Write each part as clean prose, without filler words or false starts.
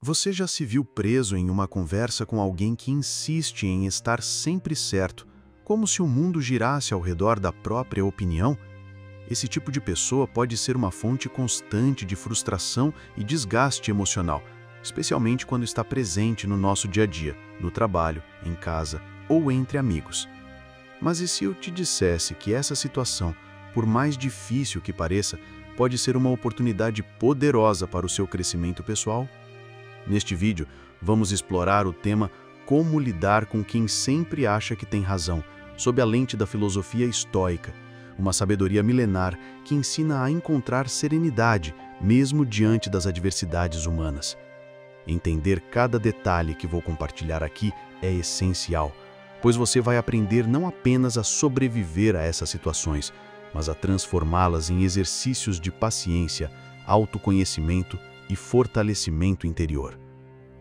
Você já se viu preso em uma conversa com alguém que insiste em estar sempre certo, como se o mundo girasse ao redor da própria opinião? Esse tipo de pessoa pode ser uma fonte constante de frustração e desgaste emocional, especialmente quando está presente no nosso dia a dia, no trabalho, em casa ou entre amigos. Mas e se eu te dissesse que essa situação, por mais difícil que pareça, pode ser uma oportunidade poderosa para o seu crescimento pessoal? Neste vídeo, vamos explorar o tema Como lidar com quem sempre acha que tem razão, sob a lente da filosofia estoica, uma sabedoria milenar que ensina a encontrar serenidade, mesmo diante das adversidades humanas. Entender cada detalhe que vou compartilhar aqui é essencial, pois você vai aprender não apenas a sobreviver a essas situações, mas a transformá-las em exercícios de paciência, autoconhecimento e fortalecimento interior.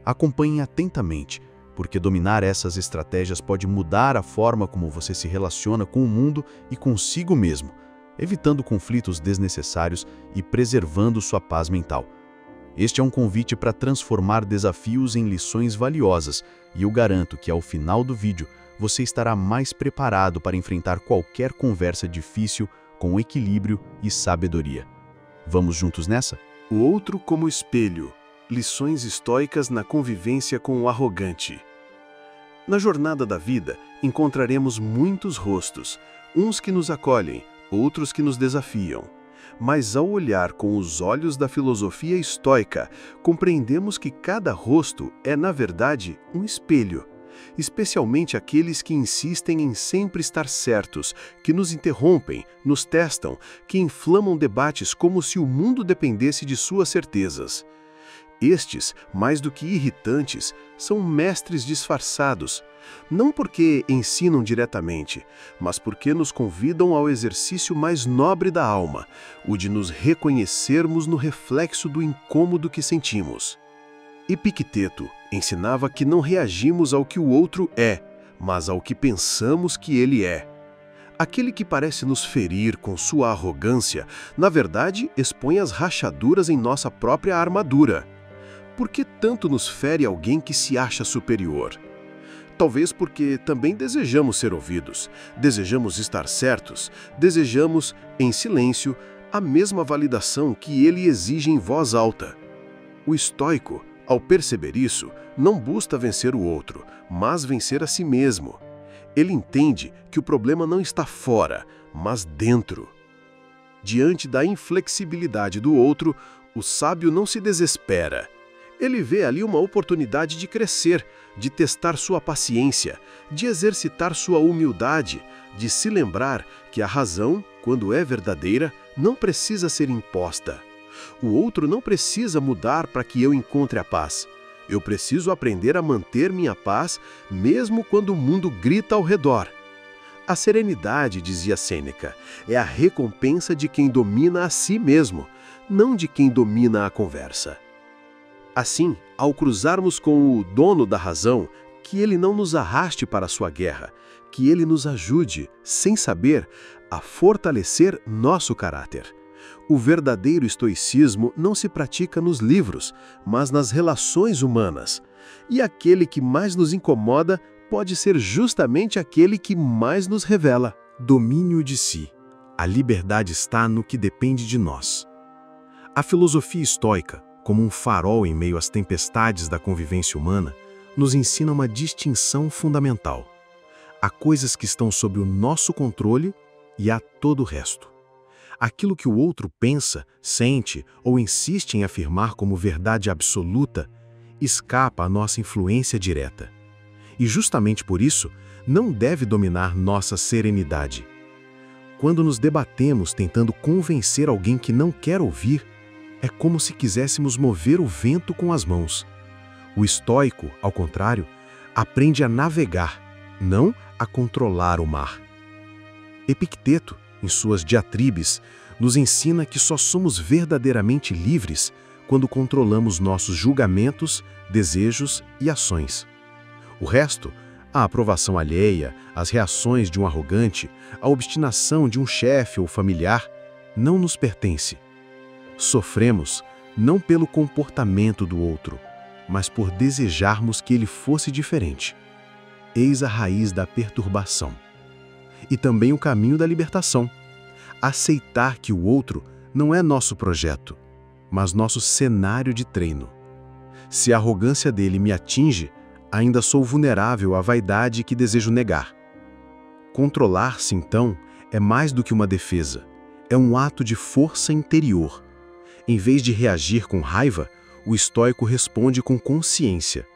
Acompanhe atentamente, porque dominar essas estratégias pode mudar a forma como você se relaciona com o mundo e consigo mesmo, evitando conflitos desnecessários e preservando sua paz mental. Este é um convite para transformar desafios em lições valiosas, e eu garanto que ao final do vídeo você estará mais preparado para enfrentar qualquer conversa difícil com equilíbrio e sabedoria. Vamos juntos nessa? O outro como espelho. Lições estoicas na convivência com o arrogante. Na jornada da vida, encontraremos muitos rostos, uns que nos acolhem, outros que nos desafiam. Mas ao olhar com os olhos da filosofia estoica, compreendemos que cada rosto é, na verdade, um espelho. Especialmente aqueles que insistem em sempre estar certos, que nos interrompem, nos testam, que inflamam debates como se o mundo dependesse de suas certezas. Estes, mais do que irritantes, são mestres disfarçados, não porque ensinam diretamente, mas porque nos convidam ao exercício mais nobre da alma, o de nos reconhecermos no reflexo do incômodo que sentimos. Epicteto ensinava que não reagimos ao que o outro é, mas ao que pensamos que ele é. Aquele que parece nos ferir com sua arrogância, na verdade, expõe as rachaduras em nossa própria armadura. Por que tanto nos fere alguém que se acha superior? Talvez porque também desejamos ser ouvidos, desejamos estar certos, desejamos, em silêncio, a mesma validação que ele exige em voz alta. O estoico, ao perceber isso, não busca vencer o outro, mas vencer a si mesmo. Ele entende que o problema não está fora, mas dentro. Diante da inflexibilidade do outro, o sábio não se desespera. Ele vê ali uma oportunidade de crescer, de testar sua paciência, de exercitar sua humildade, de se lembrar que a razão, quando é verdadeira, não precisa ser imposta. O outro não precisa mudar para que eu encontre a paz. Eu preciso aprender a manter minha paz, mesmo quando o mundo grita ao redor. A serenidade, dizia Sêneca, é a recompensa de quem domina a si mesmo, não de quem domina a conversa. Assim, ao cruzarmos com o dono da razão, que ele não nos arraste para a sua guerra, que ele nos ajude, sem saber, a fortalecer nosso caráter. O verdadeiro estoicismo não se pratica nos livros, mas nas relações humanas. E aquele que mais nos incomoda pode ser justamente aquele que mais nos revela. Domínio de si. A liberdade está no que depende de nós. A filosofia estoica, como um farol em meio às tempestades da convivência humana, nos ensina uma distinção fundamental. Há coisas que estão sob o nosso controle e há todo o resto. Aquilo que o outro pensa, sente ou insiste em afirmar como verdade absoluta escapa à nossa influência direta. E justamente por isso, não deve dominar nossa serenidade. Quando nos debatemos tentando convencer alguém que não quer ouvir, é como se quiséssemos mover o vento com as mãos. O estoico, ao contrário, aprende a navegar, não a controlar o mar. Epicteto, em suas diatribes, nos ensina que só somos verdadeiramente livres quando controlamos nossos julgamentos, desejos e ações. O resto, a aprovação alheia, as reações de um arrogante, a obstinação de um chefe ou familiar, não nos pertence. Sofremos não pelo comportamento do outro, mas por desejarmos que ele fosse diferente. Eis a raiz da perturbação. E também o caminho da libertação. Aceitar que o outro não é nosso projeto, mas nosso cenário de treino. Se a arrogância dele me atinge, ainda sou vulnerável à vaidade que desejo negar. Controlar-se, então, é mais do que uma defesa. É um ato de força interior. Em vez de reagir com raiva, o estoico responde com consciência.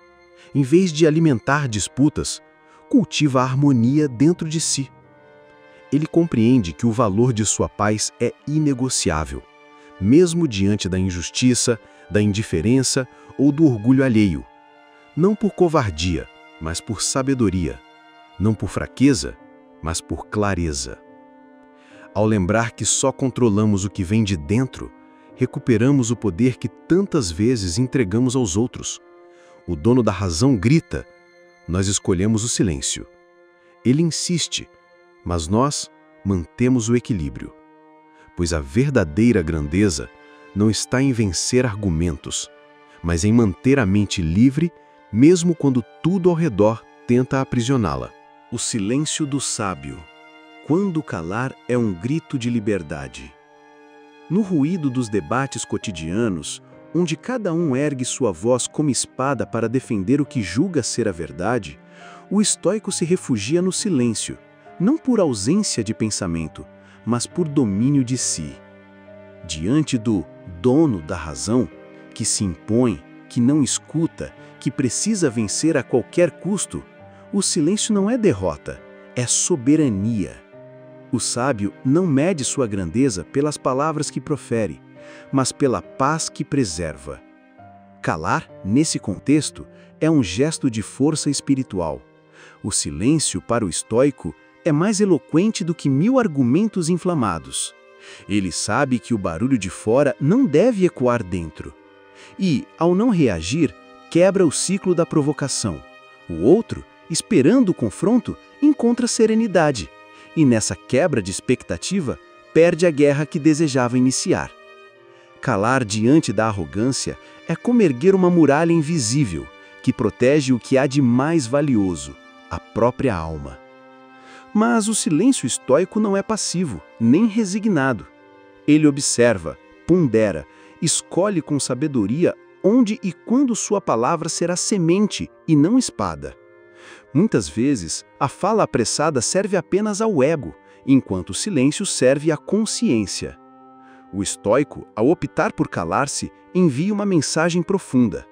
Em vez de alimentar disputas, cultiva a harmonia dentro de si. Ele compreende que o valor de sua paz é inegociável, mesmo diante da injustiça, da indiferença ou do orgulho alheio. Não por covardia, mas por sabedoria. Não por fraqueza, mas por clareza. Ao lembrar que só controlamos o que vem de dentro, recuperamos o poder que tantas vezes entregamos aos outros. O dono da razão grita, nós escolhemos o silêncio. Ele insiste, mas nós mantemos o equilíbrio. Pois a verdadeira grandeza não está em vencer argumentos, mas em manter a mente livre, mesmo quando tudo ao redor tenta aprisioná-la. O silêncio do sábio. Quando calar é um grito de liberdade. No ruído dos debates cotidianos, onde cada um ergue sua voz como espada para defender o que julga ser a verdade, o estoico se refugia no silêncio, não por ausência de pensamento, mas por domínio de si. Diante do dono da razão, que se impõe, que não escuta, que precisa vencer a qualquer custo, o silêncio não é derrota, é soberania. O sábio não mede sua grandeza pelas palavras que profere, mas pela paz que preserva. Calar, nesse contexto, é um gesto de força espiritual. O silêncio, para o estoico, é mais eloquente do que 1000 argumentos inflamados. Ele sabe que o barulho de fora não deve ecoar dentro. E, ao não reagir, quebra o ciclo da provocação. O outro, esperando o confronto, encontra serenidade. E nessa quebra de expectativa, perde a guerra que desejava iniciar. Calar diante da arrogância é como erguer uma muralha invisível, que protege o que há de mais valioso, a própria alma. Mas o silêncio estoico não é passivo, nem resignado. Ele observa, pondera, escolhe com sabedoria onde e quando sua palavra será semente e não espada. Muitas vezes, a fala apressada serve apenas ao ego, enquanto o silêncio serve à consciência. O estoico, ao optar por calar-se, envia uma mensagem profunda.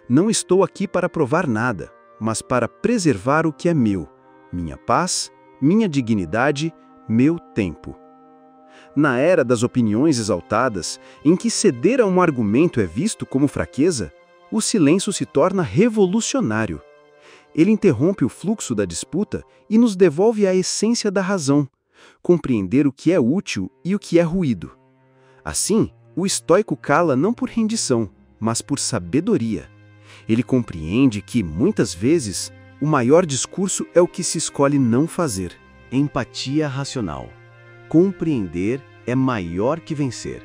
Não estou aqui para provar nada, mas para preservar o que é meu, minha paz, minha dignidade, meu tempo. Na era das opiniões exaltadas, em que ceder a um argumento é visto como fraqueza, o silêncio se torna revolucionário. Ele interrompe o fluxo da disputa e nos devolve a essência da razão, compreender o que é útil e o que é ruído. Assim, o estoico cala não por rendição, mas por sabedoria. Ele compreende que, muitas vezes, o maior discurso é o que se escolhe não fazer. Empatia racional. Compreender é maior que vencer.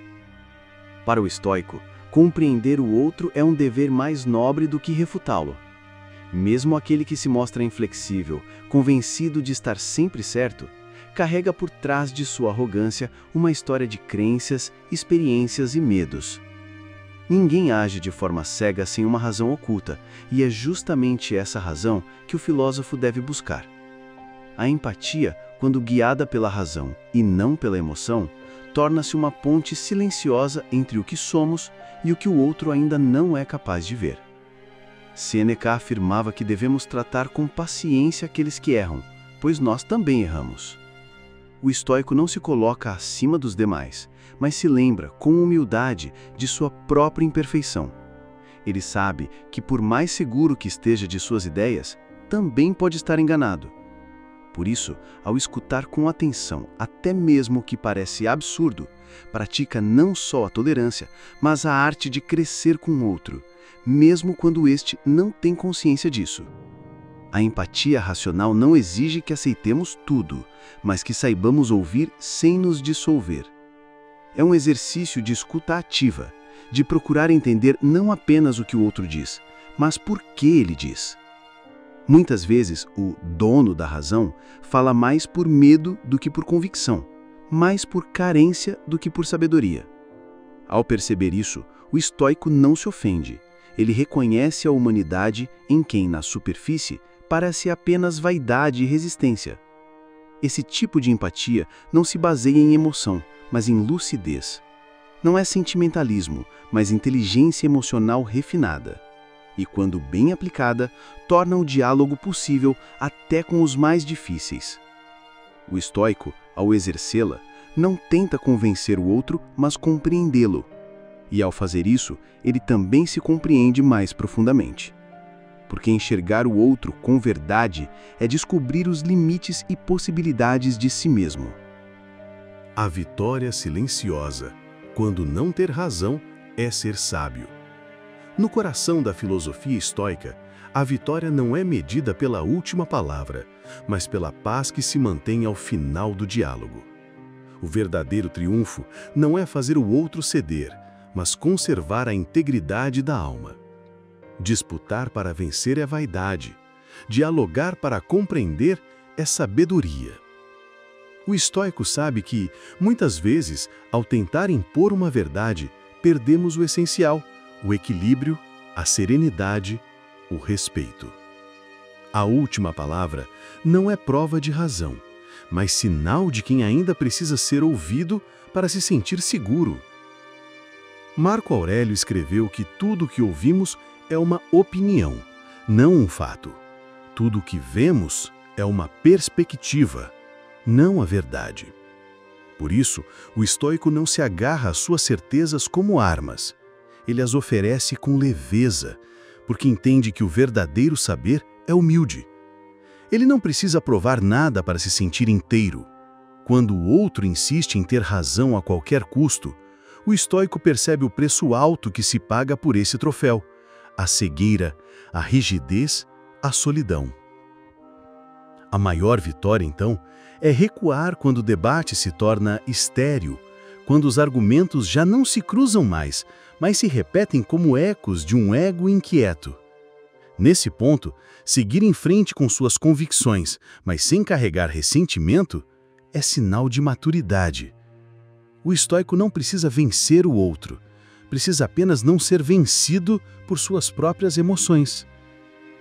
Para o estoico, compreender o outro é um dever mais nobre do que refutá-lo. Mesmo aquele que se mostra inflexível, convencido de estar sempre certo, carrega por trás de sua arrogância uma história de crenças, experiências e medos. Ninguém age de forma cega sem uma razão oculta, e é justamente essa razão que o filósofo deve buscar. A empatia, quando guiada pela razão e não pela emoção, torna-se uma ponte silenciosa entre o que somos e o que o outro ainda não é capaz de ver. Sêneca afirmava que devemos tratar com paciência aqueles que erram, pois nós também erramos. O estoico não se coloca acima dos demais, mas se lembra, com humildade, de sua própria imperfeição. Ele sabe que, por mais seguro que esteja de suas ideias, também pode estar enganado. Por isso, ao escutar com atenção até mesmo o que parece absurdo, pratica não só a tolerância, mas a arte de crescer com o outro, mesmo quando este não tem consciência disso. A empatia racional não exige que aceitemos tudo, mas que saibamos ouvir sem nos dissolver. É um exercício de escuta ativa, de procurar entender não apenas o que o outro diz, mas por que ele diz. Muitas vezes, o dono da razão fala mais por medo do que por convicção, mais por carência do que por sabedoria. Ao perceber isso, o estoico não se ofende. Ele reconhece a humanidade em quem, na superfície, parece apenas vaidade e resistência. Esse tipo de empatia não se baseia em emoção, mas em lucidez. Não é sentimentalismo, mas inteligência emocional refinada. E, quando bem aplicada, torna o diálogo possível até com os mais difíceis. O estoico, ao exercê-la, não tenta convencer o outro, mas compreendê-lo. E, ao fazer isso, ele também se compreende mais profundamente. Porque enxergar o outro com verdade é descobrir os limites e possibilidades de si mesmo. A vitória silenciosa, quando não ter razão, é ser sábio. No coração da filosofia estoica, a vitória não é medida pela última palavra, mas pela paz que se mantém ao final do diálogo. O verdadeiro triunfo não é fazer o outro ceder, mas conservar a integridade da alma. Disputar para vencer é vaidade. Dialogar para compreender é sabedoria. O estoico sabe que, muitas vezes, ao tentar impor uma verdade, perdemos o essencial, o equilíbrio, a serenidade, o respeito. A última palavra não é prova de razão, mas sinal de quem ainda precisa ser ouvido para se sentir seguro. Marco Aurélio escreveu que tudo o que ouvimos é uma opinião, não um fato. Tudo o que vemos é uma perspectiva, não a verdade. Por isso, o estoico não se agarra às suas certezas como armas. Ele as oferece com leveza, porque entende que o verdadeiro saber é humilde. Ele não precisa provar nada para se sentir inteiro. Quando o outro insiste em ter razão a qualquer custo, o estoico percebe o preço alto que se paga por esse troféu: a cegueira, a rigidez, a solidão. A maior vitória, então, é recuar quando o debate se torna estéril, quando os argumentos já não se cruzam mais, mas se repetem como ecos de um ego inquieto. Nesse ponto, seguir em frente com suas convicções, mas sem carregar ressentimento, é sinal de maturidade. O estoico não precisa vencer o outro, precisa apenas não ser vencido por suas próprias emoções.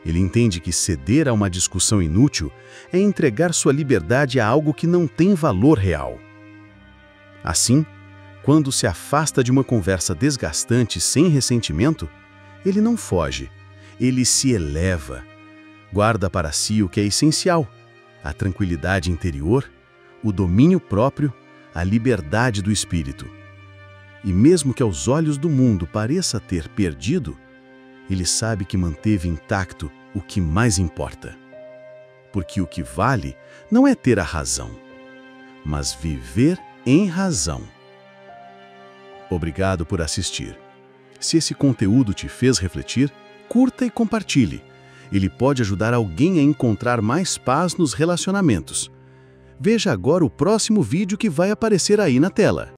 Ele entende que ceder a uma discussão inútil é entregar sua liberdade a algo que não tem valor real. Assim, quando se afasta de uma conversa desgastante sem ressentimento, ele não foge, ele se eleva. Guarda para si o que é essencial: a tranquilidade interior, o domínio próprio, a liberdade do espírito. E mesmo que aos olhos do mundo pareça ter perdido, ele sabe que manteve intacto o que mais importa. Porque o que vale não é ter a razão, mas viver em razão. Obrigado por assistir. Se esse conteúdo te fez refletir, curta e compartilhe. Ele pode ajudar alguém a encontrar mais paz nos relacionamentos. Veja agora o próximo vídeo que vai aparecer aí na tela.